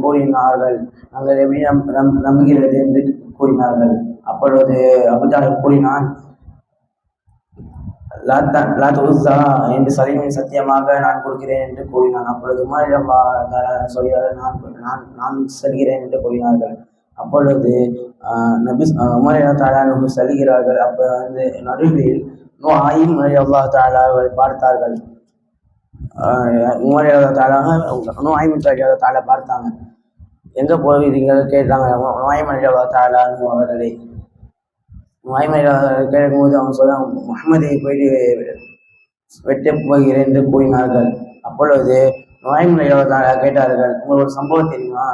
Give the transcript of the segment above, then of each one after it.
கூறினார்கள். நாங்கள் எப்படி நம்புகிறது என்று கூறினார்கள். அப்பொழுது அபூஜஹல் கூறினான், லாத் உஸ்ஸா என்று சலீமின் சத்தியமாக நான் கொடுக்கிறேன் என்று கூறினான். அப்பொழுது உமர் சொல்கிறார்கள், நான் செல்கிறேன் என்று கூறினார்கள். அப்பொழுது உமர் தாலானு செல்கிறார்கள். அப்போ நடுவில் நுஆய்ம் ரலியல்லாஹு தஆலா அவர்கள் பார்த்தார்கள். உமர் நுஆய்ம் ரலியல்லாஹு தஆலா பார்த்தாங்க. எங்க போகிறீர்கள் கேட்டாங்க நுஆய்ம் ரலியல்லாஹு தஆலா அவர்களை. நுஆய்ம் கேட்கும்போது அவங்க சொல்ல, முஹம்மதை போயிட்டு வெட்டப் போகிறேன் என்று கூறினார்கள். அப்பொழுது நுஆய்ம் ரலியல்லாஹு தஆலா கேட்டார்கள், உங்களோட சம்பவம் தெரியுமா?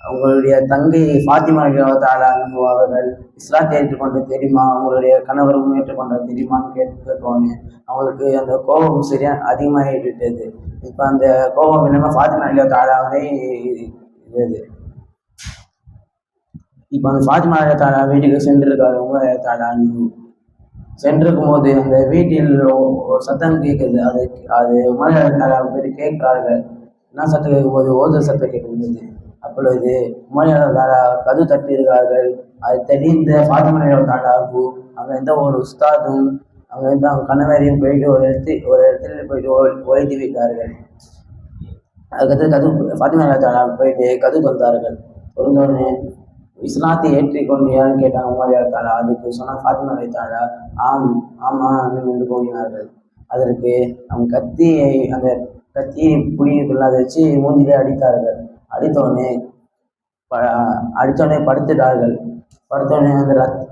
உங்களுடைய தங்கை ஃபாத்திமா ரலியல்லாஹு தஆலா அவர்கள் இஸ்லாத்தை ஏற்றுக்கொண்டு தெரியுமா? உங்களுடைய கணவரும் ஏற்றுக்கொண்டது தெரியுமான்னு கேட்டோன்னே அவங்களுக்கு அந்த கோபம் சரியா அதிகமாகிவிட்டது. இப்போ அந்த கோபம் இல்லாமல் ஃபாத்திமா ரலியல்லாஹு தஆலாவை இது இப்போ அந்த ஃபாத்திமா ரலியல்லாஹு தஆலா வீட்டுக்கு சென்றிருக்காரு. உமர் ரலியல்லாஹு தஆலா சென்றிருக்கும் போது அந்த வீட்டில் ஒரு சத்தம் கேட்குது. அது உமர் ரலியல்லாஹு தஆலா போயிட்டு கேட்கிறார்கள். என்ன சத்தம் கேட்கும்போது ஓதல் சத்தம் கேட்குது. அப்பொழுது உமர் ரலியல்லாஹு தஆலா கதவு தட்டியிருக்கிறார்கள். அது தெரிந்த ஃபாத்திமா ரலியல்லாஹு தஆலாவுக்கு அங்கே எந்த ஒரு உஸ்தாதும் அங்கே இருந்து அவங்க கணவரையும் போயிட்டு ஒரு இடத்துல போயிட்டு ஒழித்து விட்டார்கள். அதுக்கடுத்து ஃபாத்திமா ரலியல்லாஹு தஆலா போயிட்டு கதவு தந்தார்கள். தொடர்ந்தோடனே இஸ்லாத்தை ஏற்றிக்கொண்டியான்னு கேட்டாங்க உமர் ரலியல்லாஹு தஆலா. அதுக்கு சொன்ன ஃபாத்திமா ரலியல்லாஹு தஆலா ஆமாம் என்று கூறினார்கள். அதற்கு அவங்க அந்த கத்தியை புடிக்குள்ள அதை வச்சு மூஞ்சிலே அடித்தார்கள். அடித்தோடனே படுத்துட்டார்கள். படுத்தோடனே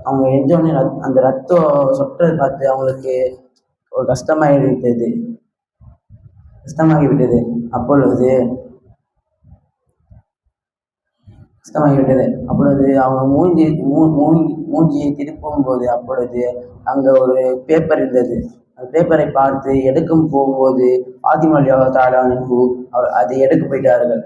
அவங்க எஞ்சோடனே அந்த ரத்தம் சொட்டதை பார்த்து அவங்களுக்கு ஒரு கஷ்டமாகிவிட்டது. அப்பொழுது அவங்க மூஞ்சியை திருப்பும் போது அப்பொழுது அங்க ஒரு பேப்பர் இருந்தது. அந்த பேப்பரை பார்த்து எடுக்கும் போகும்போது ஃபாத்திமா ரலியல்லாஹு தஆலா அதை எடுக்க போயிட்டார்கள்.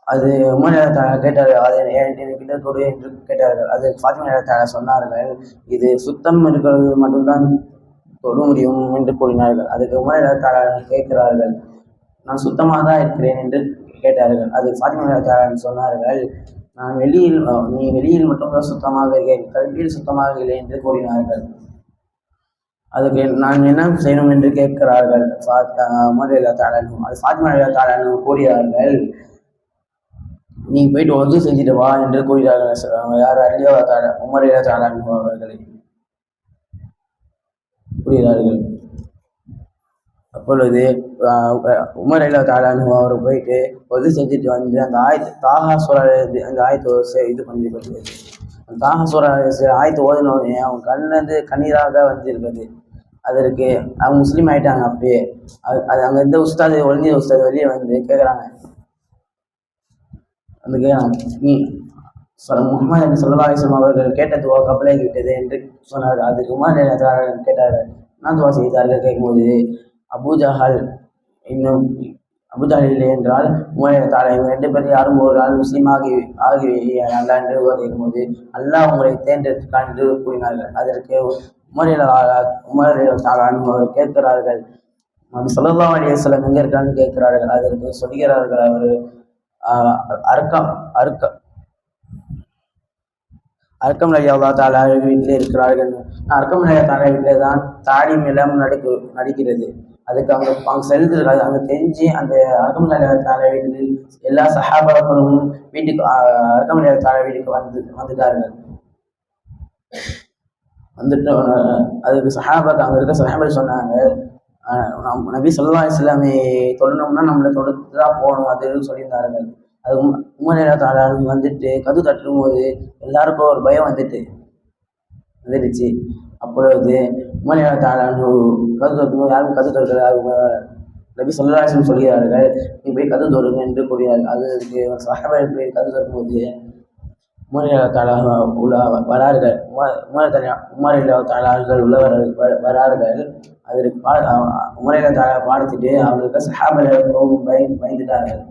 அது உமர் ரலியல்லாஹு தஆலா கேட்டார்கள், அதை என்கிட்ட கொடு என்று கேட்டார்கள். அது ஃபாத்திமா ரலியல்லாஹு தஆலா சொன்னார்கள், இது சுத்தம் இருக்கிறது மட்டும்தான் தொட முடியும் என்று கூறினார்கள். அதுக்கு உமர் ரலியல்லாஹு தஆலா கேட்கிறார்கள், நான் சுத்தமாக தான் இருக்கிறேன் என்று கேட்டார்கள். அது ஃபாத்திமா ரலியல்லாஹு தஆலா சொன்னார்கள், நீ வெளியில் மட்டும்தான் சுத்தமாக இருக்கிறேன், கல்வியில் சுத்தமாக இல்லை என்று கூறினார்கள். அதுக்கு நான் என்ன செய்யணும் என்று கேட்கிறார்கள் உமர் ரலியல்லாஹு தஆலா. அது ஃபாத்திமா ரலியல்லாஹு தஆலா கூறினார்கள், நீ போயிட்டு ஒது செஞ்சுட்டு வா என்று கூறுகிறார்கள். யார் ரலியல்லாஹு தஆலா உமர் ரலியல்லாஹு தஆலா அவர்களை கூறுகிறார்கள். அப்பொழுது உமர் ரலியல்லாஹு தஆலா அவர் போயிட்டு ஒது செஞ்சுட்டு வந்து அந்த தாஹா சூரா அந்த ஆயத்தை இது பண்ணிருக்கிறது. அந்த தாஹா சூரா ஆயத்தை ஓதினோடனே அவங்க கண்ணிலிருந்து கண்ணீராக வந்திருக்கிறது. அதற்கு அவங்க முஸ்லீம் ஆயிட்டாங்க. அப்பயே அது அங்கே இருந்த உஸ்தாது வெளியே வந்து கேட்குறாங்க. முஹம்மது ஸல்லல்லாஹு அலைஹி வஸல்லம் அவர்கள் கேட்ட துவா கபூலாகி விட்டது என்று சொன்னார்கள். அதுக்கு உமர் கேட்டார்கள், நான் துவா செய்தார்கள் கேட்கும்போது அபூஜஹல் இல்லை என்றால் உமர் தாலா இவங்க 2 பேரும் யாரும் ஒரு ஆள் முஸ்லீம் ஆகி அல்லா என்று கேட்கும்போது அல்லாஹ் உங்களை தேர்ந்தெடுத்தான் என்று கூறினார்கள். அதற்கு உமர் தாலா அவர் கேட்கிறார்கள், ஸல்லல்லாஹு அலைஹி வஸல்லம் எங்க இருக்கான்னு கேட்கிறார்கள். அதற்கு சொல்கிறார்கள், அவர் அர்க்கம் ரலியல்லாஹு தஆலா வீட்டில் இருக்கிறார்கள். அர்க்கம் ரலியல்லாஹு தஆலா வீட்டில் தான் தாடி மிலம் நடிக்கிறது. அதுக்கு அவங்க செலுத்துறாங்க. அங்கே தெரிஞ்சு அந்த அர்க்கம் ரலியல்லாஹு தஆலா வீட்டில் எல்லா சஹாபாக்களும் வீட்டுக்கு அர்க்கம் ரலியல்லாஹு தஆலா வீட்டுக்கு வந்துட்டார்கள். அதுக்கு அங்கே இருக்க சஹாபாக்கள் சொன்னாங்க, நபி ஸல்லல்லாஹு அலைஹி வஸல்லம் தொடணும்னா நம்மளை தொடுத்து தான் போகணும் அதுன்னு சொல்லியிருந்தார்கள். அது உமர் ரலியல்லாஹு தஆலா வந்துட்டு கதவு தட்டும் போது எல்லாருக்கும் ஒரு பயம் வந்துடுச்சு. அப்பொழுது உமர் ரலியல்லாஹு தஆலா கதவு தட்டும் யாரும் கதவு திறக்கிறார். நபி ஸல்லல்லாஹு அலைஹி வஸல்லம் சொல்கிறார்கள், நீ போய் கதவு தொடுங்க என்று கூறுகிறார்கள். அதுக்கு சஹாபாக்கள் போய் கதவு தட்டும்போது உமர் ரலியல்லாஹு தஆலா உள்ள வரார்கள். உமர் ரலியல்லாஹு தஆலா வரார்கள். அதற்கு உமர் ரலியல்லாஹு தஆலா பார்த்துட்டு அவங்களுக்கு சஹாபாக்கள் பயந்துட்டார்கள்.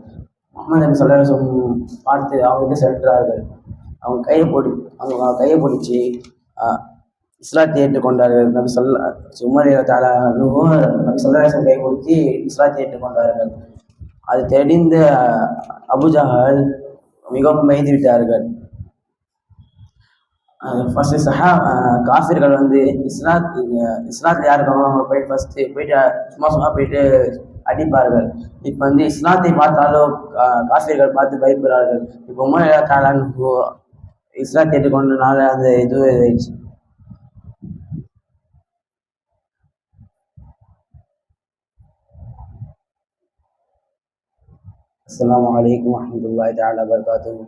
முஹம்மது நபி ஸல்லல்லாஹு அலைஹி வஸல்லம் பார்த்து அவங்ககிட்ட சென்றார்கள். அவங்க கையை பிடிச்சி இஸ்லாத்தை ஏற்றுக்கொண்டார்கள். உமர் ரலியல்லாஹு தஆலா நபி ஸல்லல்லாஹு அலைஹி வஸல்லம் கையை பிடிச்சி இஸ்லாத்தை ஏற்றுக்கொண்டார்கள். அது தெரிந்த அபூஜஹல் மிகவும் பயந்து விட்டார்கள். ஃபர்ஸ்ட் காஃபிர்கள் வந்து இஸ்லாத்தில் யார் இருக்காங்களோ அவங்க போயிட்டு ஃபர்ஸ்ட்டு போயிட்டு சும்மா சும்மா போயிட்டு அடிப்பார்கள். இப்போ வந்து இஸ்லாத்தை பார்த்தாலும் காஃபிர்கள் பார்த்து பயப்படுறார்கள். இப்போ உமர் தாலான் இஸ்லாத்தை ஏற்றுக்கொண்டனால அந்த இது ஆயிடுச்சு. அஸ்ஸலாமு அலைக்கும் வரஹ்மத்துல்லாஹி தஆலா வபரகாத்துஹு.